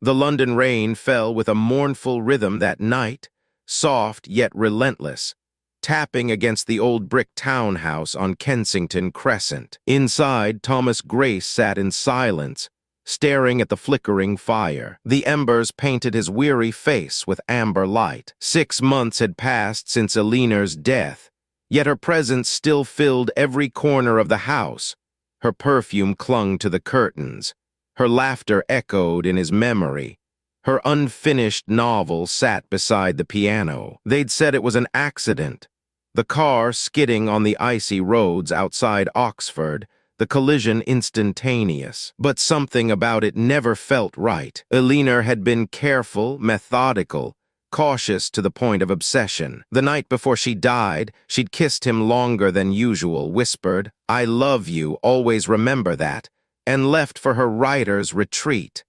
The London rain fell with a mournful rhythm that night, soft yet relentless, tapping against the old brick townhouse on Kensington Crescent. Inside, Thomas Grace sat in silence, staring at the flickering fire. The embers painted his weary face with amber light. 6 months had passed since Eleanor's death, yet her presence still filled every corner of the house. Her perfume clung to the curtains. Her laughter echoed in his memory. Her unfinished novel sat beside the piano. They'd said it was an accident. The car skidding on the icy roads outside Oxford, the collision instantaneous. But something about it never felt right. Eleanor had been careful, methodical, cautious to the point of obsession. The night before she died, she'd kissed him longer than usual, whispered, "I love you, always remember that," and left for her writer's retreat.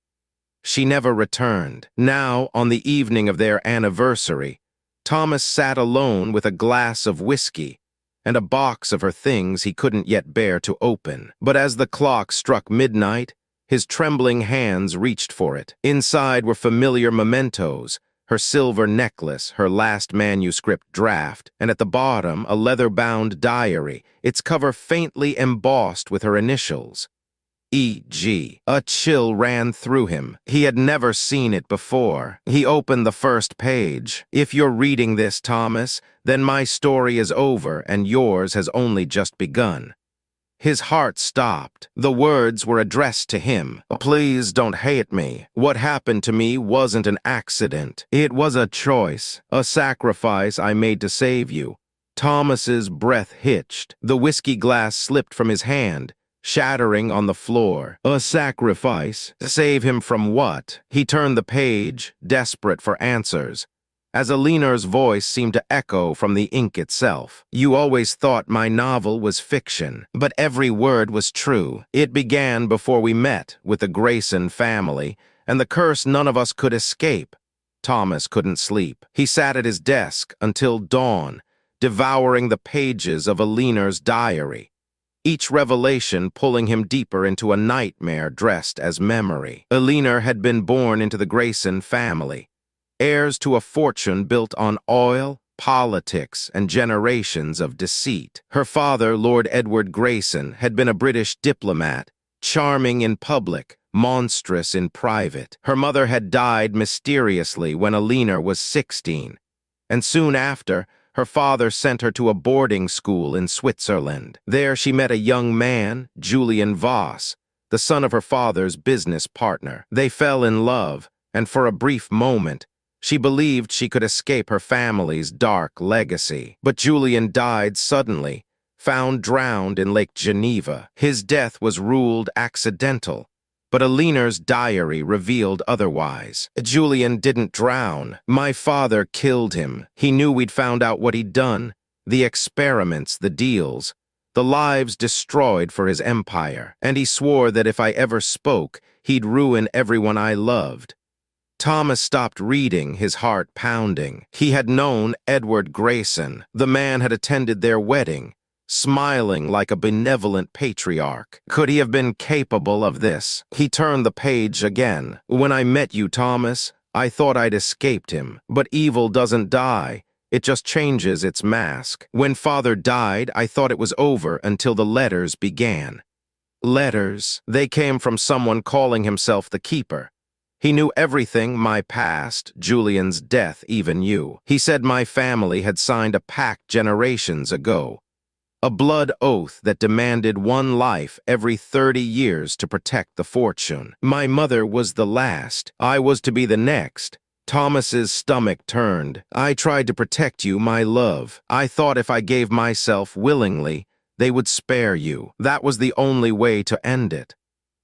She never returned. Now, on the evening of their anniversary, Thomas sat alone with a glass of whiskey and a box of her things he couldn't yet bear to open. But as the clock struck midnight, his trembling hands reached for it. Inside were familiar mementos, her silver necklace, her last manuscript draft, and at the bottom a leather-bound diary, its cover faintly embossed with her initials. E.G. A chill ran through him. He had never seen it before. He opened the first page. "If you're reading this, Thomas, then my story is over and yours has only just begun." His heart stopped. The words were addressed to him. "Please don't hate me. What happened to me wasn't an accident. It was a choice, a sacrifice I made to save you." Thomas's breath hitched. The whiskey glass slipped from his hand, shattering on the floor. A sacrifice? Save him from what? He turned the page, desperate for answers, as Eleanor's voice seemed to echo from the ink itself. "You always thought my novel was fiction, but every word was true. It began before we met with the Grayson family, and the curse none of us could escape." Thomas couldn't sleep. He sat at his desk until dawn, devouring the pages of Eleanor's diary, each revelation pulling him deeper into a nightmare dressed as memory. Eleanor had been born into the Grayson family, heirs to a fortune built on oil, politics, and generations of deceit. Her father, Lord Edward Grayson, had been a British diplomat, charming in public, monstrous in private. Her mother had died mysteriously when Eleanor was 16, and soon after, her father sent her to a boarding school in Switzerland. There she met a young man, Julian Voss, the son of her father's business partner. They fell in love, and for a brief moment, she believed she could escape her family's dark legacy. But Julian died suddenly, found drowned in Lake Geneva. His death was ruled accidental, but Eleanor's diary revealed otherwise. "Julian didn't drown. My father killed him. He knew we'd found out what he'd done. The experiments, the deals, the lives destroyed for his empire. And he swore that if I ever spoke, he'd ruin everyone I loved." Thomas stopped reading, his heart pounding. He had known Edward Grayson. The man had attended their wedding, smiling like a benevolent patriarch. Could he have been capable of this? He turned the page again. "When I met you, Thomas, I thought I'd escaped him. But evil doesn't die. It just changes its mask. When Father died, I thought it was over until the letters began." Letters. They came from someone calling himself the Keeper. He knew everything, my past, Julian's death, even you. He said my family had signed a pact generations ago, a blood oath that demanded one life every 30 years to protect the fortune. My mother was the last. I was to be the next. Thomas's stomach turned. "I tried to protect you, my love. I thought if I gave myself willingly, they would spare you. That was the only way to end it."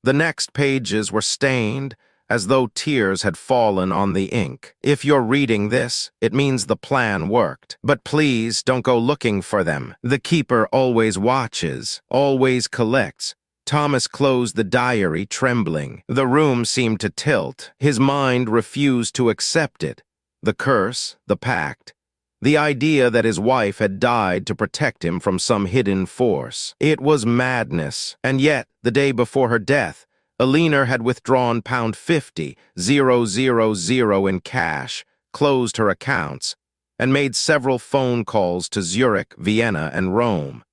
The next pages were stained, as though tears had fallen on the ink. "If you're reading this, it means the plan worked. But please don't go looking for them. The Keeper always watches, always collects." Thomas closed the diary, trembling. The room seemed to tilt. His mind refused to accept it. The curse, the pact, the idea that his wife had died to protect him from some hidden force. It was madness. And yet, the day before her death, Eleanor had withdrawn £50,000 in cash, closed her accounts, and made several phone calls to Zurich, Vienna, and Rome.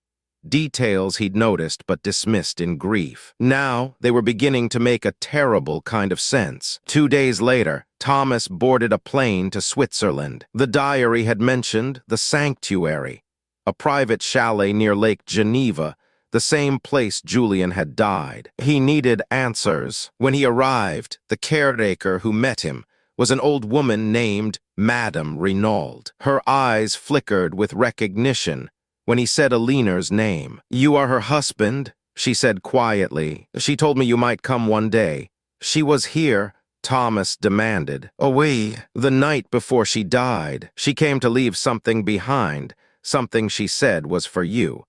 Details he'd noticed but dismissed in grief. Now they were beginning to make a terrible kind of sense. 2 days later, Thomas boarded a plane to Switzerland. The diary had mentioned the Sanctuary, a private chalet near Lake Geneva, the same place Julian had died. He needed answers. When he arrived, the caretaker who met him was an old woman named Madame Renaud. Her eyes flickered with recognition when he said Eleanor's name. "You are her husband," she said quietly. "She told me you might come one day." "She was here," Thomas demanded. "Oh, oui, the night before she died. She came to leave something behind, something she said was for you."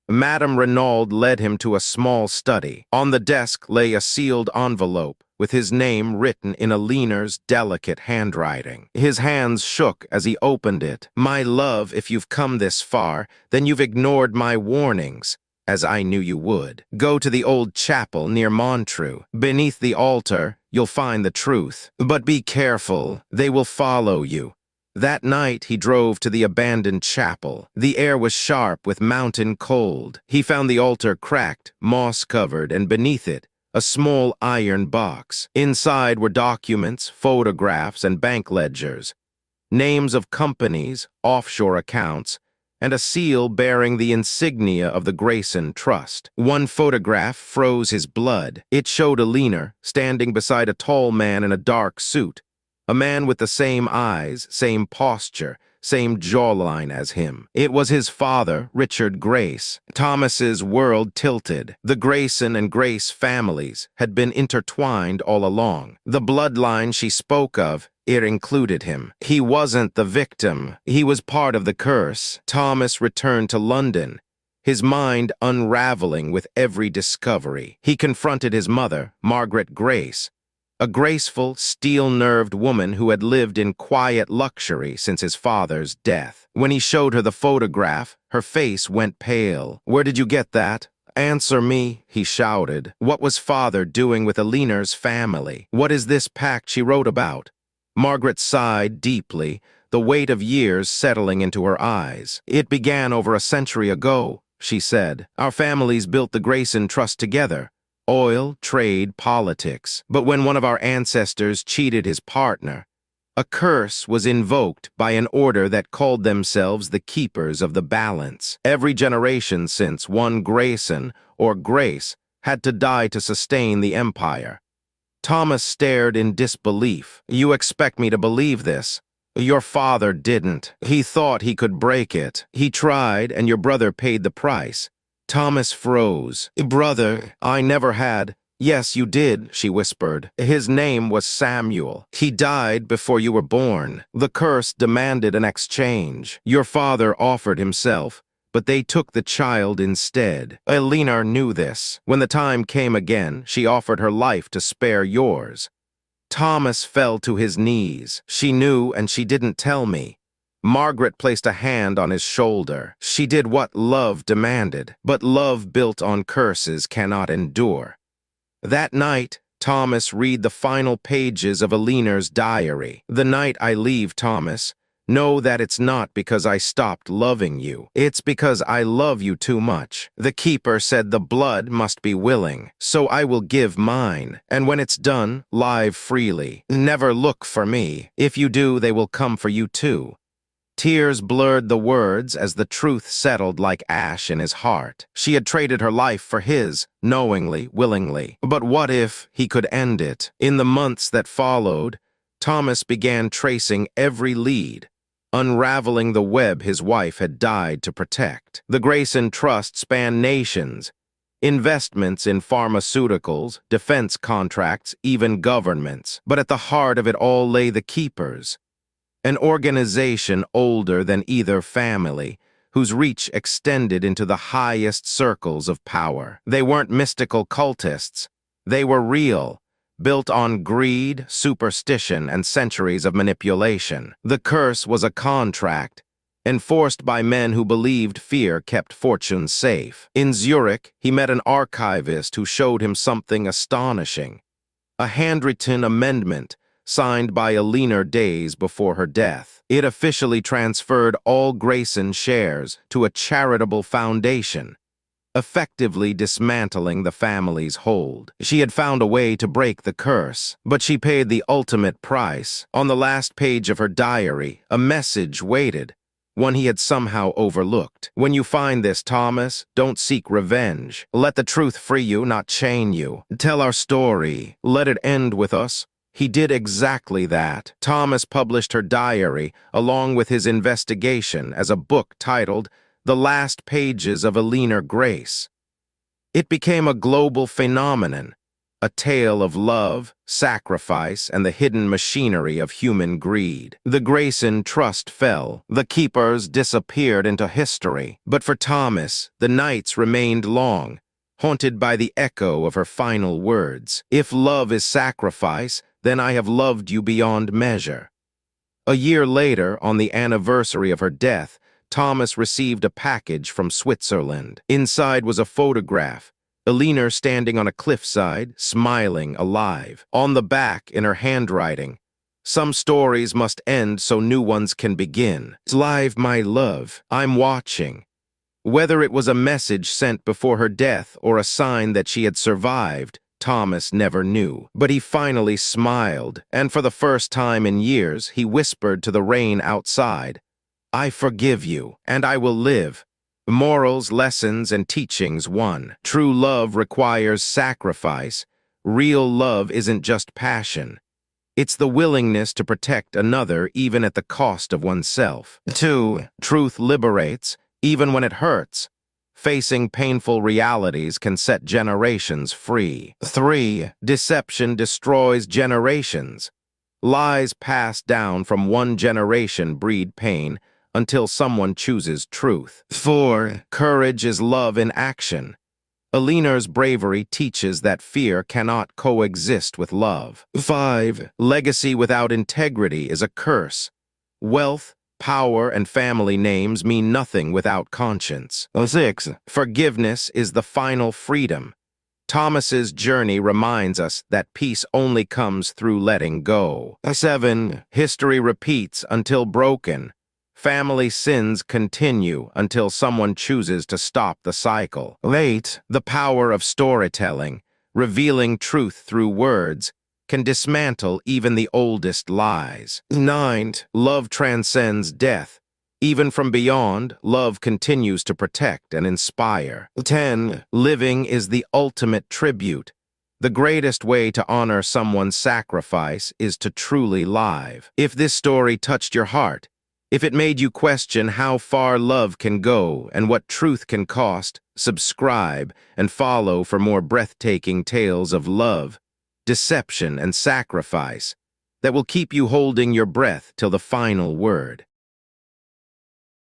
Madame Renaud led him to a small study. On the desk lay a sealed envelope with his name written in Eleanor's delicate handwriting. His hands shook as he opened it. "My love, if you've come this far, then you've ignored my warnings, as I knew you would. Go to the old chapel near Montreux. Beneath the altar, you'll find the truth. But be careful, they will follow you." That night, he drove to the abandoned chapel. The air was sharp with mountain cold. He found the altar cracked, moss-covered, and beneath it, a small iron box. Inside were documents, photographs, and bank ledgers, names of companies, offshore accounts, and a seal bearing the insignia of the Grayson Trust. One photograph froze his blood. It showed Eleanor standing beside a tall man in a dark suit, a man with the same eyes, same posture, same jawline as him. It was his father, Richard Grace. Thomas's world tilted. The Grayson and Grace families had been intertwined all along. The bloodline she spoke of, it included him. He wasn't the victim. He was part of the curse. Thomas returned to London, his mind unraveling with every discovery. He confronted his mother, Margaret Grace, a graceful, steel-nerved woman who had lived in quiet luxury since his father's death. When he showed her the photograph, her face went pale. "Where did you get that? Answer me," he shouted. "What was father doing with Eleanor's family? What is this pact she wrote about?" Margaret sighed deeply, the weight of years settling into her eyes. "It began over a century ago," she said. "Our families built the Grayson Trust together. Oil, trade, politics. But when one of our ancestors cheated his partner, a curse was invoked by an order that called themselves the Keepers of the Balance. Every generation since, one Grayson, or Grace, had to die to sustain the empire." Thomas stared in disbelief. "You expect me to believe this? Your father didn't. He thought he could break it. He tried, and your brother paid the price." Thomas froze. "Brother, I never had." "Yes, you did," she whispered. "His name was Samuel. He died before you were born. The curse demanded an exchange. Your father offered himself, but they took the child instead. Eleanor knew this. When the time came again, she offered her life to spare yours." Thomas fell to his knees. "She knew, and she didn't tell me." Margaret placed a hand on his shoulder. "She did what love demanded, but love built on curses cannot endure." That night, Thomas read the final pages of Eleanor's diary. "The night I leave, Thomas, know that it's not because I stopped loving you. It's because I love you too much. The keeper said the blood must be willing, so I will give mine. And when it's done, live freely. Never look for me. If you do, they will come for you too." Tears blurred the words as the truth settled like ash in his heart. She had traded her life for his, knowingly, willingly. But what if he could end it? In the months that followed, Thomas began tracing every lead, unraveling the web his wife had died to protect. The Grayson Trust spanned nations, investments in pharmaceuticals, defense contracts, even governments. But at the heart of it all lay the Keepers, an organization older than either family, whose reach extended into the highest circles of power. They weren't mystical cultists. They were real, built on greed, superstition, and centuries of manipulation. The curse was a contract, enforced by men who believed fear kept fortunes safe. In Zurich, he met an archivist who showed him something astonishing: a handwritten amendment signed by Eleanor days before her death. It officially transferred all Grayson shares to a charitable foundation, effectively dismantling the family's hold. She had found a way to break the curse, but she paid the ultimate price. On the last page of her diary, a message waited, one he had somehow overlooked. When you find this, Thomas, don't seek revenge. Let the truth free you, not chain you. Tell our story. Let it end with us. He did exactly that. Thomas published her diary, along with his investigation, as a book titled The Last Pages of Eleanor Grace. It became a global phenomenon, a tale of love, sacrifice, and the hidden machinery of human greed. The Grayson trust fell. The keepers disappeared into history. But for Thomas, the nights remained long, haunted by the echo of her final words. If love is sacrifice, then I have loved you beyond measure. A year later, on the anniversary of her death, Thomas received a package from Switzerland. Inside was a photograph, Eleanor standing on a cliffside, smiling, alive. On the back, in her handwriting, "Some stories must end so new ones can begin. Live, my love, I'm watching." Whether it was a message sent before her death or a sign that she had survived, Thomas never knew. But he finally smiled, and for the first time in years, he whispered to the rain outside, "I forgive you, and I will live." Morals, lessons, and teachings won. True love requires sacrifice. Real love isn't just passion. It's the willingness to protect another even at the cost of oneself. 2. Truth liberates, even when it hurts. Facing painful realities can set generations free. 3. Deception destroys generations. Lies passed down from one generation breed pain until someone chooses truth. 4. Courage is love in action. Eleanor's bravery teaches that fear cannot coexist with love. 5. Legacy without integrity is a curse. Wealth, power, and family names mean nothing without conscience. 6. Forgiveness is the final freedom. Thomas's journey reminds us that peace only comes through letting go. 7. History repeats until broken. Family sins continue until someone chooses to stop the cycle. 8. The power of storytelling, revealing truth through words, can dismantle even the oldest lies. 9. Love transcends death. Even from beyond, love continues to protect and inspire. 10. Living is the ultimate tribute. The greatest way to honor someone's sacrifice is to truly live. If this story touched your heart, if it made you question how far love can go and what truth can cost, subscribe and follow for more breathtaking tales of love, deception, and sacrifice that will keep you holding your breath till the final word.